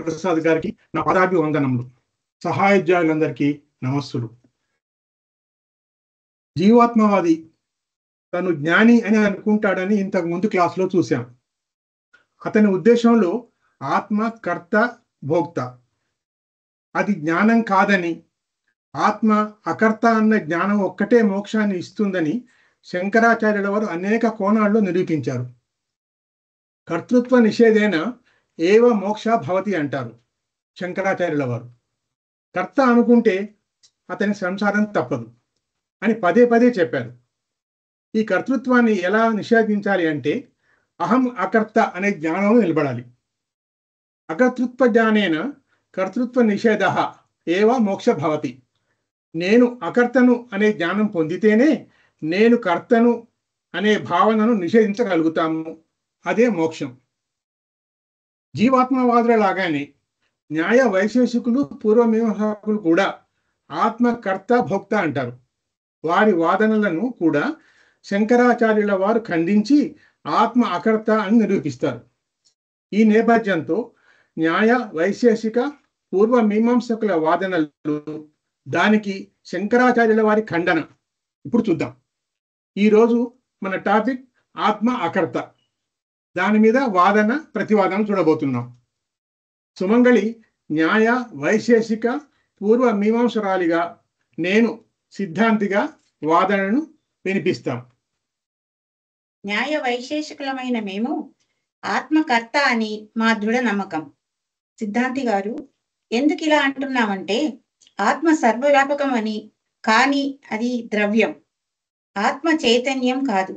ప్రసాద్ గారికి నా పదాభివందనములు. సహాయోద్యోగులందరికీ నమస్సులు. జీవాత్మవాది తను జ్ఞాని అని అనుకుంటాడని ఇంతకు ముందు క్లాసులో చూశాం. అతని ఉద్దేశంలో ఆత్మ కర్త భోక్త, అది జ్ఞానం కాదని, ఆత్మ అకర్త అన్న జ్ఞానం ఒక్కటే మోక్షాన్ని ఇస్తుందని శంకరాచార్యుల వారు అనేక కోణాల్లో నిరూపించారు. కర్తృత్వ నిషేధేన ఏవ మోక్ష భవతి అంటారు శంకరాచార్యుల వారు. కర్త అనుకుంటే అతని సంసారం తప్పదు అని పదే పదే చెప్పారు. ఈ కర్తృత్వాన్ని ఎలా నిషేధించాలి అంటే అహం అకర్త అనే జ్ఞానంలో నిలబడాలి. అకర్తృత్వ జ్ఞానేన కర్తృత్వ నిషేధ ఏవ మోక్ష భవతి. నేను అకర్తను అనే జ్ఞానం పొందితేనే నేను కర్తను అనే భావనను నిషేధించగలుగుతాము. అదే మోక్షం. జీవాత్మవాదుల లాగానే న్యాయ వైశేషికులు పూర్వమీమాంసకులు కూడా ఆత్మ కర్త భోక్త అంటారు. వారి వాదనలను కూడా శంకరాచార్యుల వారు ఖండించి ఆత్మ అకర్త అని నిరూపిస్తారు. ఈ నేపథ్యంతో న్యాయ వైశేషిక పూర్వమీమాంసకుల వాదనలు, దానికి శంకరాచార్యుల వారి ఖండన ఇప్పుడు చూద్దాం. ఈరోజు మన టాపిక్ ఆత్మ అకర్త. దాని మీద వాదన ప్రతివాదన చూడబోతున్నాం. సుమంగళి న్యాయ వైశేషిక పూర్వ మీమాంసరాలిగా, నేను సిద్ధాంతిగా వాదనను వినిపిస్తాం. న్యాయ వైశేషికులమైన మేము ఆత్మకర్త అని మా దృఢ నమ్మకం. సిద్ధాంతి గారు, ఎందుకు ఇలా అంటున్నామంటే ఆత్మ సర్వవ్యాపకం అని, కానీ అది ద్రవ్యం, ఆత్మ చైతన్యం కాదు.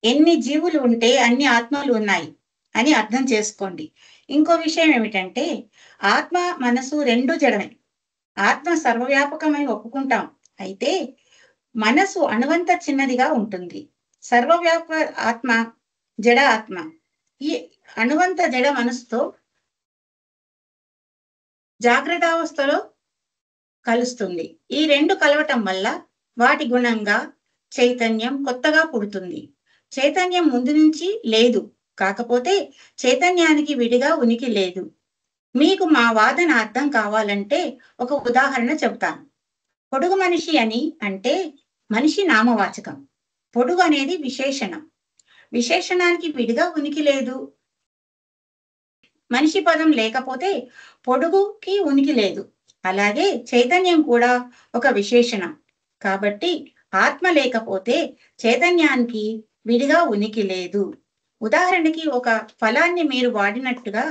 ఎన్ని జీవులు ఉంటే అన్ని ఆత్మలు ఉన్నాయి అని అర్థం చేసుకోండి. ఇంకో విషయం ఏమిటంటే ఆత్మ మనసు రెండు జడమే. ఆత్మ సర్వవ్యాపకమని ఒప్పుకుంటాం, అయితే మనసు అణువంత చిన్నదిగా ఉంటుంది. సర్వవ్యాపక ఆత్మ జడ ఆత్మ. ఈ అణువంత జడ మనసుతో జాగ్రత్తావస్థలో కలుస్తుంది. ఈ రెండు కలవటం వల్ల వాటి గుణంగా చైతన్యం కొత్తగా పుడుతుంది. చైతన్యం ముందు నుంచి లేదు, కాకపోతే చైతన్యానికి విడిగా ఉనికి లేదు. మీకు మా వాదన అర్థం కావాలంటే ఒక ఉదాహరణ చెబుతాను. పొడుగు మనిషి అని అంటే మనిషి నామవాచకం, పొడుగు అనేది విశేషణం. విశేషణానికి విడిగా ఉనికి లేదు. మనిషి పదం లేకపోతే పొడుగుకి ఉనికి లేదు. అలాగే చైతన్యం కూడా ఒక విశేషణం. కాబట్టి ఆత్మ లేకపోతే చైతన్యానికి విడిగా ఉనికి లేదు. ఉదాహరణకి ఒక ఫలాన్ని మీరు వాడినట్టుగా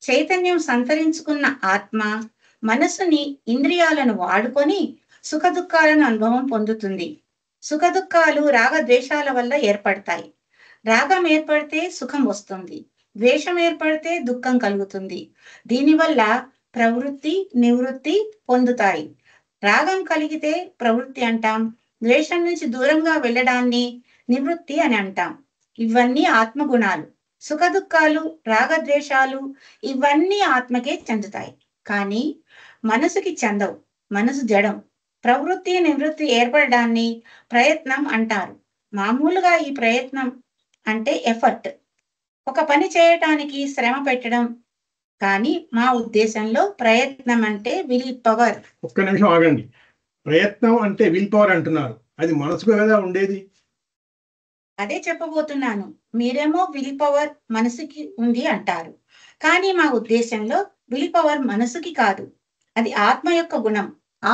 చైతన్యం సంతరించుకున్న ఆత్మ మనస్సుని, ఇంద్రియాలను వాడుకొని సుఖ దుఃఖాలను అనుభవం పొందుతుంది. సుఖ దుఃఖాలు రాగద్వేషాల వల్ల ఏర్పడతాయి. రాగం ఏర్పడితే సుఖం వస్తుంది, ద్వేషం ఏర్పడితే దుఃఖం కలుగుతుంది. దీనివల్ల ప్రవృత్తి నివృత్తి పొందుతాయి. రాగం కలిగితే ప్రవృత్తి అంటాం, ద్వేషం నుంచి దూరంగా వెళ్ళడాన్ని నివృత్తి అని అంటాం. ఇవన్నీ ఆత్మగుణాలు. సుఖ దుఃఖాలు, రాగద్వేషాలు ఇవన్నీ ఆత్మకే చెందుతాయి, కానీ మనసుకి చెందవు. మనసు జడం. ప్రవృత్తి నివృత్తి ఏర్పడడాన్ని ప్రయత్నం అంటారు. మామూలుగా ఈ ప్రయత్నం అంటే ఎఫర్ట్, ఒక పని చేయటానికి శ్రమ పెట్టడం. కానీ మా ఉద్దేశంలో ప్రయత్నం అంటే విల్ పవర్. ఒక్క నిమిషం ఆగండి. ప్రయత్నం అంటే విల్ పవర్ అంటున్నారు, అది మనసుకు కదా ఉండేది. అదే చెప్పబోతున్నాను. మీరేమో విల్ పవర్ మనసుకి ఉంది అంటారు, కానీ మా ఉద్దేశంలో విల్ పవర్ మనసుకి కాదు, అది ఆత్మ యొక్క గుణం.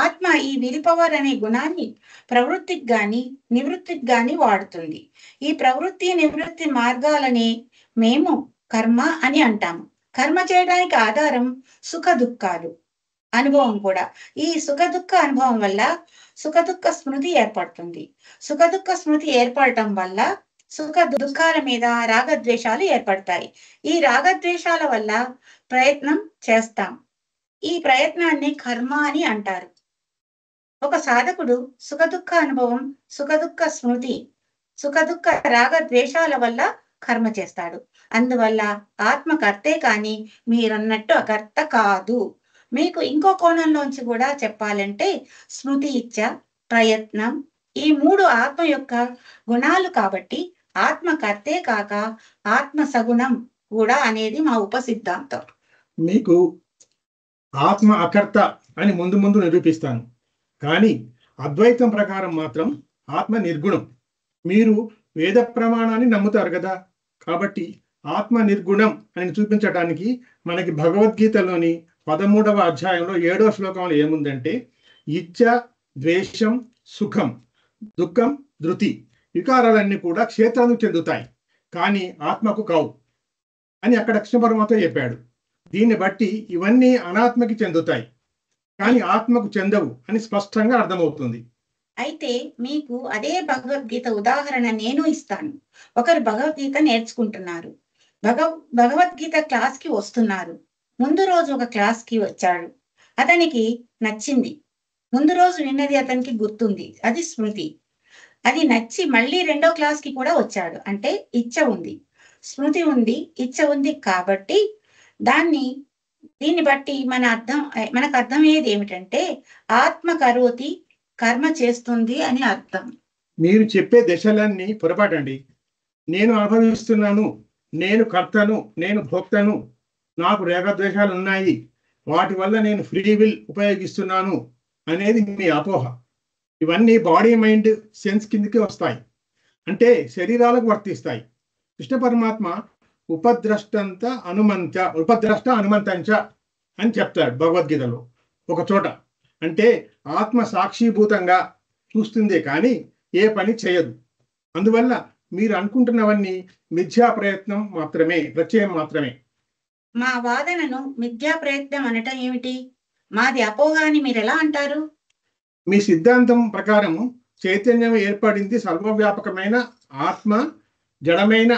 ఆత్మ ఈ విల్ పవర్ అనే గుణాన్ని ప్రవృత్తికి గాని నివృత్తికి గాని వాడుతుంది. ఈ ప్రవృత్తి నివృత్తి మార్గాలని మేము కర్మ అని అంటాము. కర్మ చేయడానికి ఆధారం సుఖ దుఃఖాలు అనుభవం కూడా. ఈ సుఖ దుఃఖ అనుభవం వల్ల సుఖ దుఃఖ స్మృతి ఏర్పడుతుంది. సుఖ దుఃఖ స్మృతి ఏర్పడటం వల్ల సుఖ దుఃఖాల మీద రాగద్వేషాలు ఏర్పడతాయి. ఈ రాగద్వేషాల వల్ల ప్రయత్నం చేస్తాం. ఈ ప్రయత్నాన్ని కర్మ అని అంటారు. ఒక సాధకుడు సుఖ దుఃఖ అనుభవం, సుఖ దుఃఖ స్మృతి, సుఖ దుఃఖ రాగద్వేషాల వల్ల కర్మ చేస్తాడు. అందువల్ల ఆత్మకర్తే కానీ మీరన్నట్టు అకర్త కాదు. మీకు ఇంకో కోణంలోంచి కూడా చెప్పాలంటే స్మృతి ఇచ్చ, ప్రయత్నం ఈ మూడు ఆత్మ యొక్క గుణాలు. కాబట్టి ఆత్మకర్తే కాక ఆత్మ సగుణం కూడా అనేది మా ఉపసిద్ధాంతం. మీకు ఆత్మ అకర్త అని ముందు ముందు నిరూపిస్తాను. కానీ అద్వైతం ప్రకారం మాత్రం ఆత్మ నిర్గుణం. మీరు వేద ప్రమాణాన్ని నమ్ముతారు కదా, కాబట్టి ఆత్మ నిర్గుణం అని చూపించడానికి మనకి భగవద్గీతలోని 13వ అధ్యాయంలో 7వ శ్లోకంలో ఏముందంటే, ఇచ్చ, ద్వేషం, సుఖం, దుఃఖం, ధృతి వికారాలన్నీ కూడా క్షేత్రానికి చెందుతాయి, కానీ ఆత్మకు కావు అని అక్కడ కృష్ణ పరమాత్మ చెప్పాడు. దీన్ని బట్టి ఇవన్నీ అనాత్మకి చెందుతాయి, కానీ ఆత్మకు చెందవు అని స్పష్టంగా అర్థమవుతుంది. అయితే మీకు అదే భగవద్గీత ఉదాహరణ నేను ఇస్తాను. ఒకరు భగవద్గీత నేర్చుకుంటున్నారు. భగవద్గీత క్లాస్ కి వస్తున్నారు. ముందు రోజు ఒక క్లాస్ కి వచ్చాడు. అతనికి నచ్చింది. ముందు రోజు విన్నది అతనికి గుర్తుంది, అది స్మృతి. అది నచ్చి మళ్ళీ రెండో క్లాస్ కి కూడా వచ్చాడు. అంటే ఇచ్చ ఉంది, స్మృతి ఉంది, ఇచ్చ ఉంది. కాబట్టి దీన్ని బట్టి మనకు అర్థమయ్యేది ఏమిటంటే, ఆత్మ కరోతి, కర్మ చేస్తుంది అని అర్థం. మీరు చెప్పే దశలన్నీ పొరపాటండి. నేను అనుభవిస్తున్నాను, నేను కర్తను, నేను భోక్తను, నాకు రేఖద్వేషాలు ఉన్నాయి, వాటి వల్ల నేను ఫ్రీ విల్ ఉపయోగిస్తున్నాను అనేది మీ అపోహ. ఇవన్నీ బాడీ మైండ్ సెన్స్ కిందకి వస్తాయి, అంటే శరీరాలకు వర్తిస్తాయి. కృష్ణ పరమాత్మ ఉపద్రష్ట అనుమంతంచ అని చెప్తాడు భగవద్గీతలో ఒక చోట. అంటే ఆత్మ సాక్షిభూతంగా చూస్తుందే కానీ ఏ పని చేయదు. అందువల్ల మీరు అనుకుంటున్నవన్నీ మిథ్యా ప్రయత్నం మాత్రమే, ప్రత్యయం మాత్రమే. మా వాదనను మిథ్యా ప్రయత్నం అనటం ఏమిటి? మాది అపోహ అని మీరు ఎలా అంటారు? మీ సిద్ధాంతం ప్రకారము చైతన్యం ఏర్పడింది సర్వవ్యాపకమైన ఆత్మ జడమైన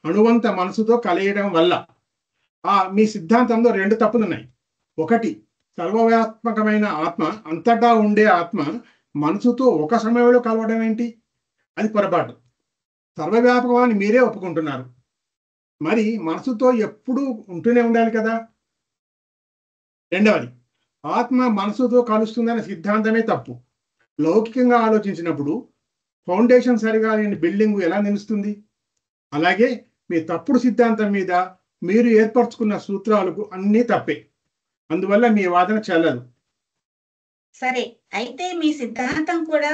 అణువంత మనసుతో కలియడం వల్ల. మీ సిద్ధాంతంలో రెండు తప్పులున్నాయి. ఒకటి, సర్వవ్యాపకమైన ఆత్మ, అంతటా ఉండే ఆత్మ మనసుతో ఒక సమయంలో కలవడం ఏంటి? అది పొరపాటు. సర్వవ్యాపకమని మీరే ఒప్పుకుంటున్నారు, మరి మనసుతో ఎప్పుడూ ఉంటూనే ఉండాలి కదా. రెండవది, ఆత్మ మనసుతో కలుస్తుందనే సిద్ధాంతమే తప్పు. లౌకికంగా ఆలోచించినప్పుడు ఫౌండేషన్ సరిగా లేని బిల్డింగ్ ఎలా నిలుస్తుంది? అలాగే మీ తప్పుడు సిద్ధాంతం మీద మీరు ఏర్పరచుకున్న సూత్రాలకు అన్నీ తప్పే. అందువల్ల మీ వాదన చెల్లదు. సరే, అయితే మీ సిద్ధాంతం కూడా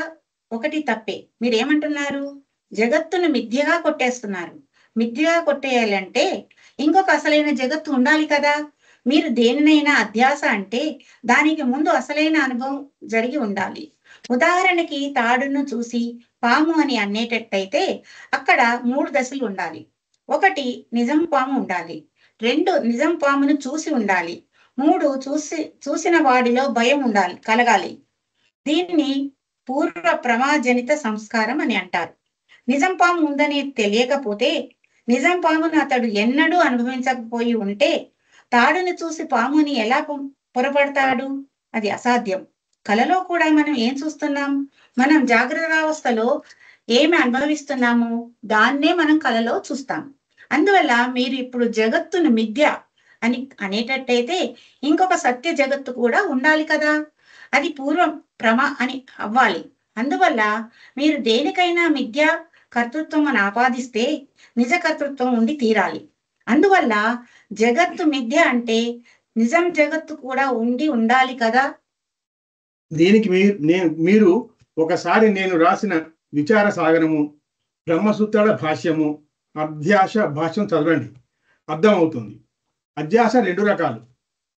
ఒకటి తప్పే. మీరేమంటున్నారు? జగత్తును మిథ్యగా కొట్టేస్తున్నారు. మిథ్యగా కొట్టేయాలంటే ఇంకొక అసలైన జగత్తు ఉండాలి కదా. మీరు దేనినైనా అధ్యాస అంటే దానికి ముందు అసలైన అనుభవం జరిగి ఉండాలి. ఉదాహరణకి తాడును చూసి పాము అని అనేటట్టయితే అక్కడ 3 దశలు ఉండాలి. 1, నిజం పాము ఉండాలి. 2, నిజం పామును చూసి ఉండాలి. 3, చూసిన వాడిలో భయం కలగాలి. దీన్ని పూర్వ ప్రమాజనిత సంస్కారం అని అంటారు. నిజం పాము ఉందని తెలియకపోతే, నిజం పామును అతడు ఎన్నడూ అనుభవించకపోయి ఉంటే తాడుని చూసి పాముని ఎలా పొరపడతాడు? అది అసాధ్యం. కలలో కూడా మనం ఏం చూస్తున్నాం? మనం జాగ్రత్తావస్థలో ఏమి అనుభవిస్తున్నాము దాన్నే మనం కలలో చూస్తాం. అందువల్ల మీరు ఇప్పుడు జగత్తును మిథ్య అని అనేటట్టయితే ఇంకొక సత్య జగత్తు కూడా ఉండాలి కదా. అది పూర్వం అని అవ్వాలి. అందువల్ల మీరు దేనికైనా మిథ్య కర్తృత్వం అని ఆపాదిస్తే నిజ కర్తృత్వం ఉండి తీరాలి. అందువల్ల జగత్తు మిథ్య అంటే నిజం జగత్తు కూడా ఉండాలి కదా. దీనికి మీరు ఒకసారి నేను రాసిన విచార సాగరము, బ్రహ్మసూత్రాల భాష్యము, అధ్యాస భాష్యం చదవండి, అర్థమవుతుంది. అధ్యాస 2 రకాలు.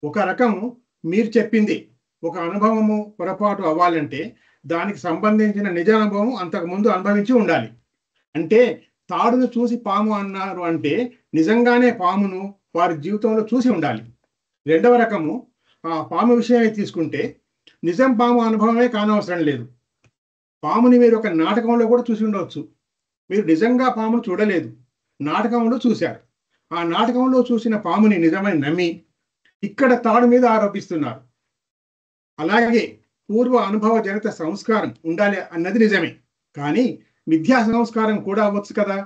ఒక రకము మీరు చెప్పింది, ఒక అనుభవము పొరపాటు అవ్వాలంటే దానికి సంబంధించిన నిజ అనుభవం అంతకుముందు అనుభవించి ఉండాలి. అంటే తాడును చూసి పాము అన్నారు అంటే నిజంగానే పామును వారి జీవితంలో చూసి ఉండాలి. రెండవ రకము, ఆ పాము విషయమే తీసుకుంటే నిజం పాము అనుభవమే కానవసరం లేదు. పాముని మీరు ఒక నాటకంలో కూడా చూసి ఉండవచ్చు. మీరు నిజంగా పామును చూడలేదు, నాటకంలో చూశారు. ఆ నాటకంలో చూసిన పాముని నిజమని నమ్మి ఇక్కడ తాడు మీద ఆరోపిస్తున్నారు. అలాగే పూర్వ అనుభవ జనిత సంస్కారం ఉండాలి అన్నది నిజమే, కానీ మిథ్యా సంస్కారం కూడా అవ్వచ్చు కదా.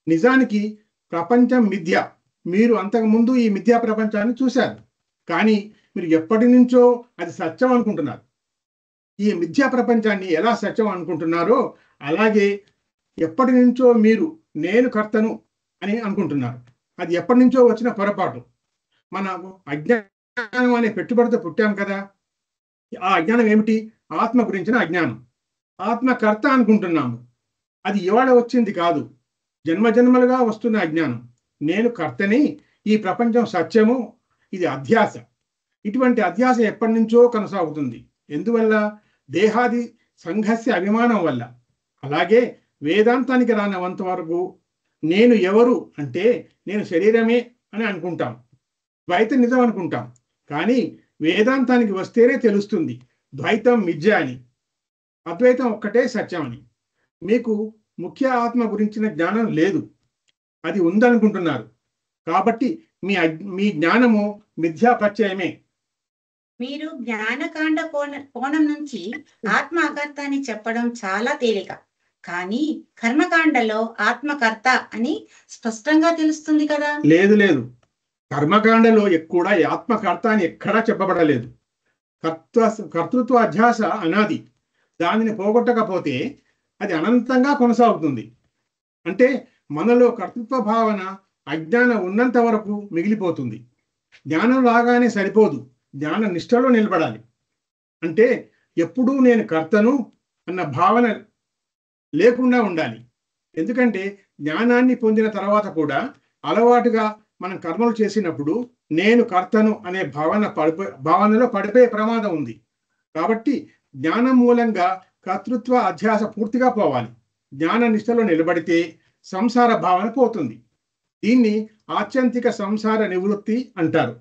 నిజానికి ప్రపంచం మిథ్య. మీరు అంతకుముందు ఈ మిథ్యా ప్రపంచాన్ని చూశారు, కానీ మీరు ఎప్పటి నుంచో అది సత్యం అనుకుంటున్నారు. ఈ మిథ్యా ప్రపంచాన్ని ఎలా సత్యం అనుకుంటున్నారో అలాగే ఎప్పటి నుంచో మీరు నేను కర్తను అని అనుకుంటున్నారు. అది ఎప్పటి నుంచో వచ్చిన పొరపాటు. మన అజ్ఞానం అజ్ఞానం అనే పెట్టుబడితో పుట్టాం కదా. ఆ అజ్ఞానం ఏమిటి? ఆత్మ గురించిన అజ్ఞానం. ఆత్మకర్త అనుకుంటున్నాము. అది ఇవాళ వచ్చింది కాదు, జన్మజన్మలుగా వస్తున్న అజ్ఞానం. నేను కర్తని, ఈ ప్రపంచం సత్యము, ఇది అధ్యాస. ఇటువంటి అధ్యాస ఎప్పటి నుంచో కొనసాగుతుంది. ఎందువల్ల? దేహాది సంఘస్య అభిమానం వల్ల. అలాగే వేదాంతానికి రానంత వరకు నేను ఎవరు అంటే నేను శరీరమే అని అనుకుంటాం. ద్వైతం నిజం అనుకుంటాం. కానీ వేదాంతానికి వస్తేనే తెలుస్తుంది ద్వైతం మిథ్య అని, అద్వైతం ఒక్కటే సత్యం అని. మీకు ముఖ్య ఆత్మ గురించిన జ్ఞానం లేదు, అది ఉందనుకుంటున్నారు. కాబట్టి మీ జ్ఞానము మిథ్యాపత్యమే. మీరు జ్ఞానకాండ కోణం నుంచి ఆత్మ అకర్త అని చెప్పడం చాలా తేలిక. కానీ కర్మకాండలో ఆత్మకర్త అని స్పష్టంగా తెలుస్తుంది కదా. లేదు లేదు, కర్మకాండలో కూడా ఆత్మకర్త అని ఎక్కడా చెప్పబడలేదు. కర్తృత్వ అధ్యాస అనాది. దానిని పోగొట్టకపోతే అది అనంతంగా కొనసాగుతుంది. అంటే మనలో కర్తృత్వ భావన అజ్ఞానం ఉన్నంత వరకు మిగిలిపోతుంది. జ్ఞానం రాగానే సరిపోదు, జ్ఞాన నిష్టలో నిలబడాలి. అంటే ఎప్పుడూ నేను కర్తను అన్న భావన లేకుండా ఉండాలి. ఎందుకంటే జ్ఞానాన్ని పొందిన తర్వాత కూడా అలవాటుగా మనం కర్మలు చేసినప్పుడు నేను కర్తను అనే భావనలో పడిపోయే ప్రమాదం ఉంది. కాబట్టి జ్ఞానం మూలంగా కర్తృత్వ అధ్యాస పూర్తిగా పోవాలి. జ్ఞాన నిష్టలో నిలబడితే సంసార భావన పోతుంది. దీన్ని ఆత్యంతిక సంసార నివృత్తి అంటారు.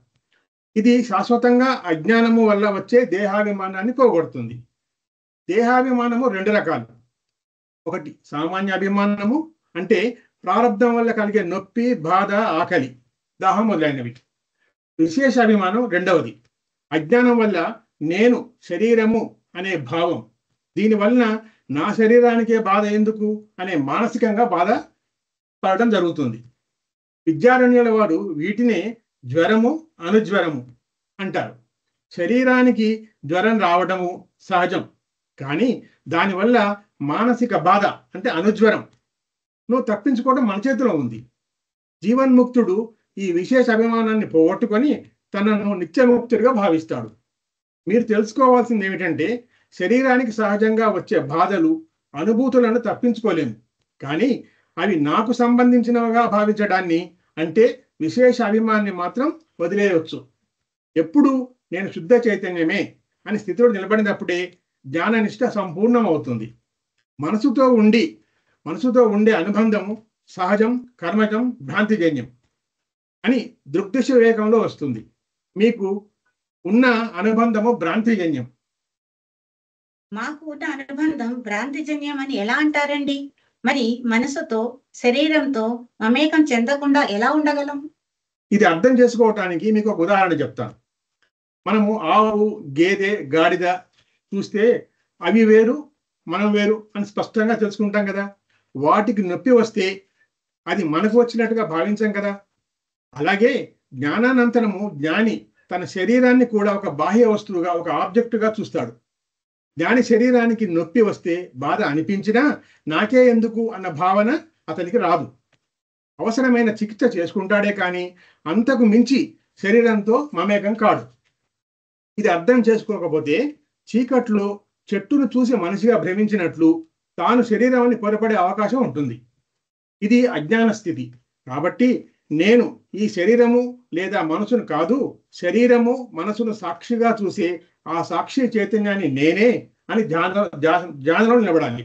ఇది శాశ్వతంగా అజ్ఞానము వల్ల వచ్చే దేహాభిమానాన్ని పోగొడుతుంది. దేహాభిమానము రెండు రకాలు. ఒకటి సామాన్య అభిమానము, అంటే ప్రారంధం వల్ల కలిగే నొప్పి, బాధ, ఆకలి, దాహం మొదలైనవి. విశేష అభిమానం రెండవది. అజ్ఞానం వల్ల నేను శరీరము అనే భావం. దీనివలన నా శరీరానికే బాధ ఎందుకు అనే మానసికంగా బాధ పడడం జరుగుతుంది. విద్యారణ్యుల వారు వీటినే జ్వరము, అనుజ్వరము అంటారు. శరీరానికి జ్వరం రావడము సహజం, కానీ దానివల్ల మానసిక బాధ అంటే అనుజ్వరం నువ్వు తప్పించుకోవడం మన చేతిలో ఉంది. జీవన్ముక్తుడు ఈ విశేష అభిమానాన్ని పోగొట్టుకొని తనను నిత్యముక్తుడిగా భావిస్తాడు. మీరు తెలుసుకోవాల్సింది ఏమిటంటే శరీరానికి సహజంగా వచ్చే బాధలు, అనుభూతులను తప్పించుకోలేము. కానీ అవి నాకు సంబంధించినవిగా భావించడాన్ని, అంటే విశేష అభిమానాన్ని మాత్రం వదిలేయవచ్చు. ఎప్పుడు నేను శుద్ధ చైతన్యమే అని స్థితిలో నిలబడినప్పుడే జ్ఞాననిష్ట సంపూర్ణం అవుతుంది. మనసుతో ఉండే అనుబంధము సహజం, కర్మజం, భ్రాంతిజన్యం అని దృగ్దృశ వివేకంలో వస్తుంది. మీకు ఉన్న అనుబంధము భ్రాంతిజన్యం. మాకు ఉన్న అనుబంధం భ్రాంతిజన్యం అని ఎలా అంటారండి? మరి మనసుతో, శరీరంతో మమేకం చెందకుండా ఎలా ఉండగలం? ఇది అర్థం చేసుకోవటానికి మీకు ఒక ఉదాహరణ చెప్తాను. మనము ఆవు, గేదె, గాడిద చూస్తే అవి వేరు, మనం వేరు అని స్పష్టంగా తెలుసుకుంటాం కదా. వాటికి నొప్పి వస్తే అది మనకు వచ్చినట్టుగా భావించాం కదా. అలాగే జ్ఞానానంతరము జ్ఞాని తన శరీరాన్ని కూడా ఒక బాహ్య వస్తువుగా, ఒక ఆబ్జెక్టుగా చూస్తాడు. జ్ఞాని శరీరానికి నొప్పి వస్తే బాధ అనిపించినా నాకే ఎందుకు అన్న భావన అతనికి రాదు. అవసరమైన చికిత్స చేసుకుంటాడే కానీ అంతకు మించి శరీరంతో మమేకం కాడు. ఇది అర్థం చేసుకోకపోతే చీకట్లో చెట్టును చూసి మనిషిగా భ్రమించినట్లు తాను శరీరాన్ని పొరపడే అవకాశం ఉంటుంది. ఇది అజ్ఞాన స్థితి. కాబట్టి నేను ఈ శరీరము లేదా మనసును కాదు, శరీరము మనసును సాక్షిగా చూసే ఆ సాక్షి చైతన్యాన్ని నేనే అని ధ్యానంలో నిలబడాలి.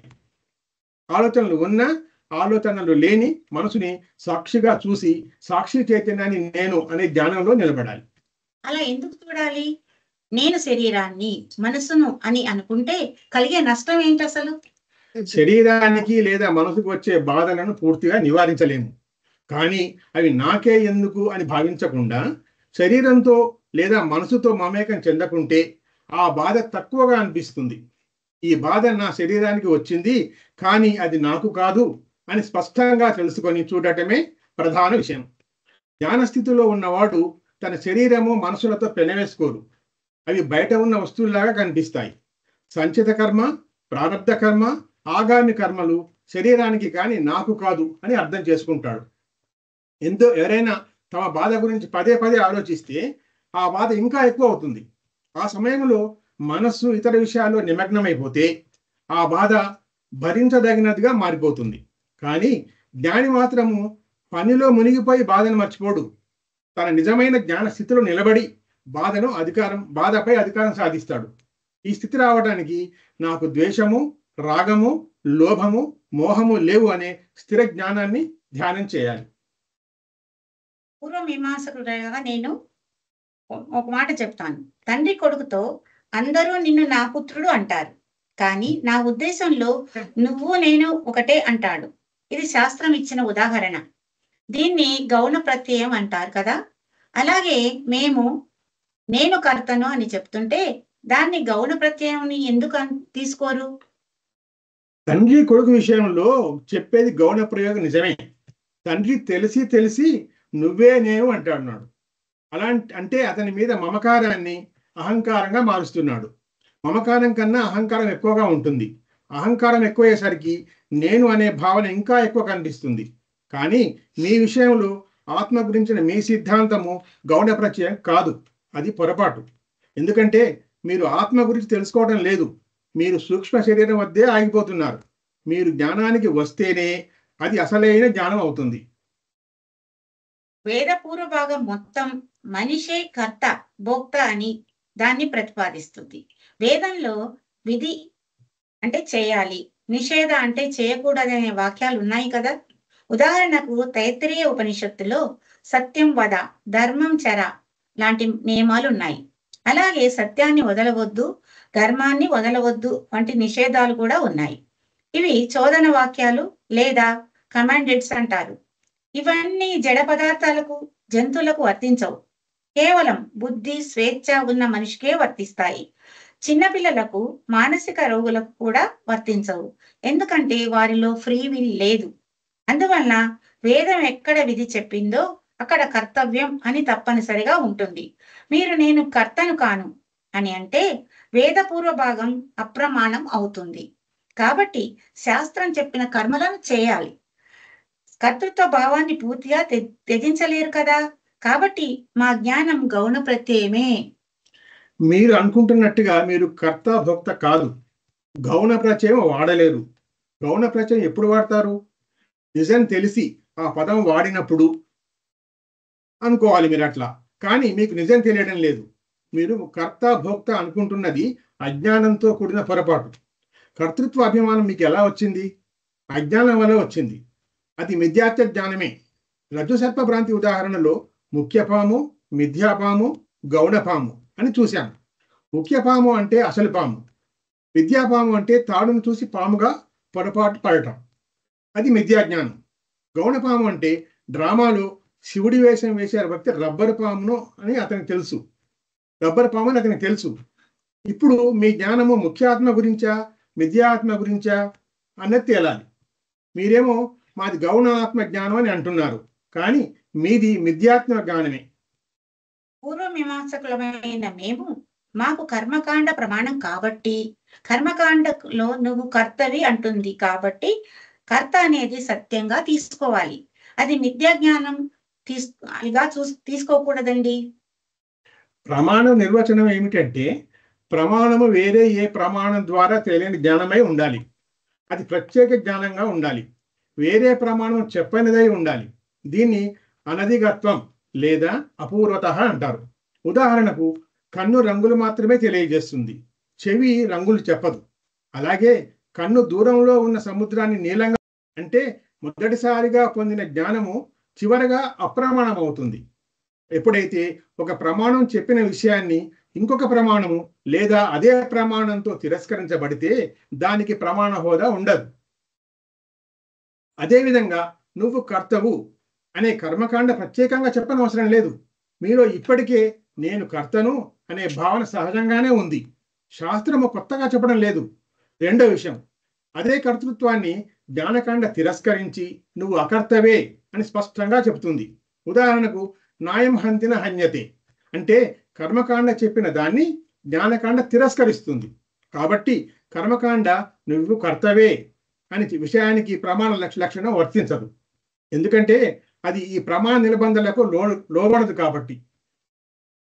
ఆలోచనలు ఉన్నా, ఆలోచనలు లేని మనసుని సాక్షిగా చూసి సాక్షి చైతన్యాన్ని నేను అనే ధ్యానంలో నిలబడాలి. అలా ఎందుకు చూడాలి? నేను శరీరాన్ని, మనసును అని అనుకుంటే కలిగే నష్టం ఏంటి అసలు? శరీరానికి లేదా మనసుకు వచ్చే బాధలను పూర్తిగా నివారించలేము. కానీ అవి నాకే ఎందుకు అని భావించకుండా శరీరంతో లేదా మనసుతో మమేకం చెందకుంటే ఆ బాధ తక్కువగా అనిపిస్తుంది. ఈ బాధ నా శరీరానికి వచ్చింది, కానీ అది నాకు కాదు అని స్పష్టంగా తెలుసుకొని చూడటమే ప్రధాన విషయం. జ్ఞానస్థితిలో ఉన్నవాడు తన శరీరము, మనసులతో పెనవేసుకోరు. అవి బయట ఉన్న వస్తువుల్లాగా కనిపిస్తాయి. సంచిత కర్మ, ప్రారబ్ధ కర్మ, ఆగామి కర్మలు శరీరానికి కానీ నాకు కాదు అని అర్థం చేసుకుంటాడు. ఎవరైనా తమ బాధ గురించి పదే పదే ఆలోచిస్తే ఆ బాధ ఇంకా ఎక్కువ అవుతుంది. ఆ సమయంలో మనస్సు ఇతర విషయాల్లో నిమగ్నమైపోతే ఆ బాధ భరించదగినదిగా మారిపోతుంది. కానీ జ్ఞాని మాత్రము పనిలో మునిగిపోయి బాధను మర్చిపోడు. తన నిజమైన జ్ఞాన స్థితిలో నిలబడి బాధపై అధికారం సాధిస్తాడు. ఈ స్థితి రావడానికి నాకు ద్వేషము, రాగము, లోభము, మోహము లేవు అనే స్థిర జ్ఞానాన్ని ధ్యానం చేయాలి. పూర్వ మీమాంసకుడిగా నేను ఒక మాట చెప్తాను. తండ్రి కొడుకుతో అందరూ నిన్ను నా పుత్రుడు అంటారు, కానీ నా ఉద్దేశంలో నువ్వు నేను ఒకటే అంటాడు. ఇది శాస్త్రం ఇచ్చిన ఉదాహరణ. దీన్ని గౌణ ప్రత్యయం అంటారు కదా. అలాగే నేను కర్తను అని చెప్తుంటే దాన్ని గౌణ ప్రత్యయం ఎందుకు తీసుకోరు? తండ్రి కొడుకు విషయంలో చెప్పేది గౌణ ప్రయోగం నిజమే. తండ్రి తెలిసి తెలిసి నువ్వే నేను అంటాడున్నాడు. అంటే అతని మీద మమకారాన్ని అహంకారంగా మారుస్తున్నాడు. మమకారం కన్నా అహంకారం ఎక్కువగా ఉంటుంది. అహంకారం ఎక్కువయ్యేసరికి నేను అనే భావన ఇంకా ఎక్కువ కనిపిస్తుంది. కానీ మీ విషయంలో ఆత్మ గురించిన మీ సిద్ధాంతము గౌణ ప్రత్యయం కాదు, అది పొరపాటు. ఎందుకంటే మీరు ఆత్మ గురించి తెలుసుకోవడం లేదు. మీరు సూక్ష్మ శరీరం వద్దే ఆగిపోతున్నారు. మీరు జ్ఞానానికి వస్తేనే అది అసలైన జ్ఞానం అవుతుంది. వేద పూర్వ భాగం మొత్తం మనిషే కర్త భోక్త అని దాన్ని ప్రతిపాదిస్తుంది. వేదంలో విధి అంటే చేయాలి, నిషేధ అంటే చేయకూడదనే వాక్యాలు ఉన్నాయి కదా. ఉదాహరణకు తైత్తిరీయ ఉపనిషత్తులో సత్యం వద, ధర్మం చర లాంటి నియమాలు ఉన్నాయి. అలాగే సత్యాన్ని వదలవద్దు, ధర్మాన్ని వదలవద్దు వంటి నిషేధాలు కూడా ఉన్నాయి. ఇవి చోదన వాక్యాలు లేదా కమాండెడ్స్ అంటారు. ఇవన్నీ జడ పదార్థాలకు, జంతువులకు వర్తించవు. కేవలం బుద్ధి, స్వేచ్ఛ ఉన్న మనిషికే వర్తిస్తాయి. చిన్నపిల్లలకు, మానసిక రోగులకు కూడా వర్తించవు. ఎందుకంటే వారిలో ఫ్రీ విల్ లేదు. అందువలన వేదం ఎక్కడ విధి చెప్పిందో అక్కడ కర్తవ్యం అని తప్పనిసరిగా ఉంటుంది. నేను కర్తను కాను అని అంటే వేద పూర్వ భాగం అప్రమాణం అవుతుంది. కాబట్టి శాస్త్రం చెప్పిన కర్మలను చేయాలి. కర్తృత్వ భావాన్ని పూర్తిగా త్యజించలేరు కదా. కాబట్టి మా జ్ఞానం గౌణ ప్రత్యయమే. మీరు అనుకుంటున్నట్టుగా మీరు కర్త భోక్త కాదు. గౌణ ప్రత్యయం వాడలేరు. గౌణ ప్రత్యయం ఎప్పుడు వాడతారు? నిజం తెలిసి ఆ పదం వాడినప్పుడు అనుకోవాలి మీరు అట్లా. కానీ మీకు నిజం తెలియడం లేదు. మీరు కర్త భోక్త అనుకుంటున్నది అజ్ఞానంతో కూడిన పొరపాటు. కర్తృత్వ అభిమానం మీకు ఎలా వచ్చింది? అజ్ఞానం వల్ల వచ్చింది. అది మిథ్యాత్వ జ్ఞానమే. రజ్జు సర్ప భ్రాంతి ఉదాహరణలో ముఖ్యపాము, మిథ్యాపాము, గౌణపాము అని చూశాము. ముఖ్యపాము అంటే అసలు పాము, మిథ్యాపాము అంటే తాడును చూసి పాముగా పొరపాటు పడటం, అది మిథ్యాజ్ఞానం. గౌణపాము అంటే డ్రామాలో శివుడి వేషం వేశారు వ్యక్తి రబ్బరు పామును అని అతనికి తెలుసు. రబ్బరు పాము అని అతనికి తెలుసు. ఇప్పుడు మీ జ్ఞానము ముఖ్యాత్మ గురించా, మిథ్యాత్మ గురించా అన్నది తేలాలి. మీరేమో మాది గౌణ ఆత్మ జ్ఞానం అని అంటున్నారు, కానీ మీది మిథ్యాత్మ జ్ఞానమే. పూర్వమీమాంసకులమైన మాకు కర్మకాండ ప్రమాణం కాబట్టి, కర్మకాండలో నువ్వు కర్తవి అంటుంది కాబట్టి కర్త అనేది సత్యంగా తీసుకోవాలి. అది మిథ్యా జ్ఞానం తీసుకోకూడదండి. ప్రమాణం నిర్వచనం ఏమిటంటే, ప్రమాణము వేరే ఏ ప్రమాణం ద్వారా తెలియని జ్ఞానమై ఉండాలి. అది ప్రత్యేక జ్ఞానంగా ఉండాలి. వేరే ప్రమాణం చెప్పనిదై ఉండాలి. దీన్ని అనధిగత్వం లేదా అపూర్వత అంటారు. ఉదాహరణకు కన్ను రంగులు మాత్రమే తెలియజేస్తుంది, చెవి రంగులు చెప్పదు. అలాగే కన్ను దూరంలో ఉన్న సముద్రాన్ని నీలంగా అంటే మొదటిసారిగా పొందిన జ్ఞానము చివరగా అప్రమాణం అవుతుంది. ఎప్పుడైతే ఒక ప్రమాణం చెప్పిన విషయాన్ని ఇంకొక ప్రమాణము లేదా అదే ప్రమాణంతో తిరస్కరించబడితే దానికి ప్రమాణ హోదా ఉండదు. అదేవిధంగా నువ్వు కర్తవు అనే కర్మకాండ ప్రత్యేకంగా చెప్పనవసరం లేదు. మీలో ఇప్పటికే నేను కర్తను అనే భావన సహజంగానే ఉంది. శాస్త్రము కొత్తగా చెప్పడం లేదు. రెండో విషయం, అదే కర్తృత్వాన్ని జ్ఞానకాండ తిరస్కరించి నువ్వు అకర్తవే అని స్పష్టంగా చెబుతుంది. ఉదాహరణకు నాయం హంతిన హన్యతే అంటే కర్మకాండ చెప్పిన దాన్ని జ్ఞానకాండ తిరస్కరిస్తుంది. కాబట్టి కర్మకాండ నువ్వు కర్తవే అని విషయానికి ప్రమాణ లక్షణం వర్తించదు. ఎందుకంటే అది ఈ ప్రమాణ నిబంధనలకు లోబడదు కాబట్టి.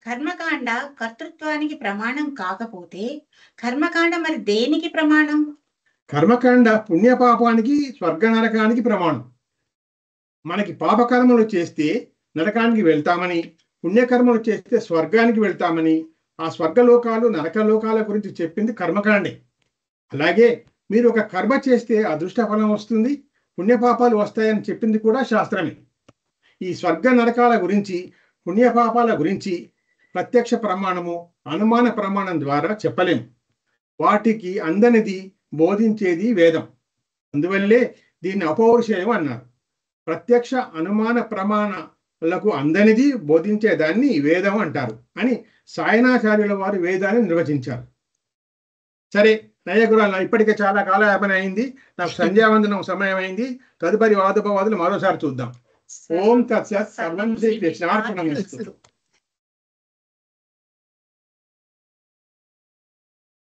కర్మకాండ కర్తృత్వానికి ప్రమాణం కాకపోతే కర్మకాండ మరి దేనికి ప్రమాణం? కర్మకాండ పుణ్యపాపానికి స్వర్గ నరకానికి ప్రమాణం. మనకి పాపకర్మలు చేస్తే నరకానికి వెళ్తామని, పుణ్యకర్మలు చేస్తే స్వర్గానికి వెళ్తామని, ఆ స్వర్గలోకాలు నరకలోకాల గురించి చెప్పింది కర్మకాండే. అలాగే మీరు ఒక కర్మ చేస్తే అదృష్ట ఫలం వస్తుంది, పుణ్యపాపాలు వస్తాయని చెప్పింది కూడా శాస్త్రమే. ఈ స్వర్గ నరకాల గురించి, పుణ్యపాపాల గురించి ప్రత్యక్ష ప్రమాణము, అనుమాన ప్రమాణం ద్వారా చెప్పలేము. వాటికి అందనిది బోధించేది వేదం. అందువల్లే దీన్ని అపౌరుషేయం అన్నారు. ప్రత్యక్ష అనుమాన ప్రమాణాలకు అందనిది బోధించేదాన్ని వేదం అంటారు అని సాయనాచార్యుల వారు వేదాన్ని నిర్వచించారు. సరే నయగురాల, ఇప్పటికే చాలా కాలయాపన అయింది, నాకు సంధ్యావందనం సమయం అయింది. తదుపరి వాదోపవాదులు మరోసారి చూద్దాం. ఓం తత్సత్. సర్వం శ్రీ కృష్ణార్పణమస్తు.